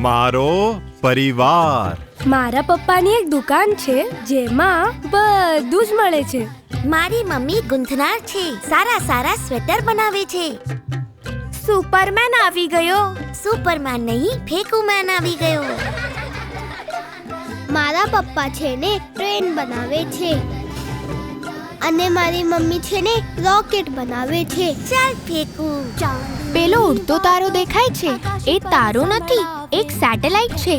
મારો પરિવાર. મારા પપ્પાની એક દુકાન છે જેમાં બધું જ મળે છે. મારી મમ્મી ગૂંથનાર છે. સારા સ્વેટર બનાવે છે. સુપરમેન આવી ગયો. સુપરમેન નહીં, ફેકુમેન આવી ગયો. મારા પપ્પા છે ને ટ્રેન બનાવે છે અને મારી મમ્મી છે ને રોકેટ બનાવે છે. ચાલ ફેંકુ. પેલો ઉડતો તારો દેખાય છે એ તારો નથી, એક સેટેલાઇટ છે.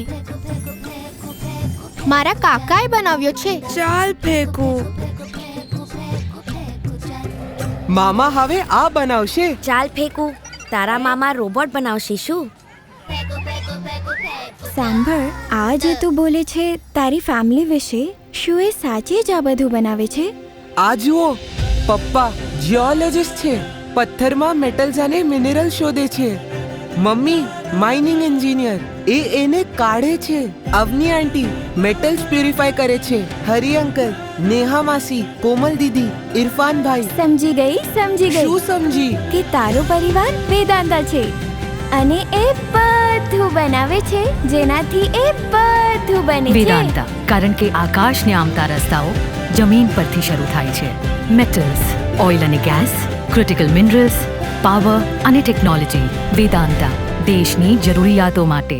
મારા કાકાએ બનાવ્યો છે. ચાલ ફેંકું. મામા હવે આ બનાવશે. ચાલ ફેંકુ. તારા મામા રોબોટ બનાવશે શું? સાંભળ, આ જે તું બોલે છે તારી ફેમિલી વિશે, શું એ સાચે જ આ બધું બનાવે છે? આ જુઓ, પપ્પા જીઓલોજિસ્ટ છે. પથ્થરમાં મેટલ્સ અને મિનરલ શોધે છે. મમ્મી માઇનિંગ એન્જિનિયર, એને કાઢે છે. અવની આંટી મેટલ્સ પ્યુરિફાય કરે છે. હરી અંકલ, નેહા માસી, કોમલ દીદી, ઇરફાન ભાઈ. સમજી ગઈ. શું સમજી? કે તારો પરિવાર વેદાંતા છે અને એ બધું બનાવે છે જેનાથી એ બધું બને છે. વેદાંતા, કારણ કે આકાશને આમતા રસ્તાઓ જમીન પરથી શરૂ થાય છે. મેટલ્સ, ઓઇલ અને ગેસ, ક્રિટિકલ મિનરલ્સ, પાવર અને ટેકનોલોજી. વેદાંતા, દેશની જરૂરિયાતો માટે.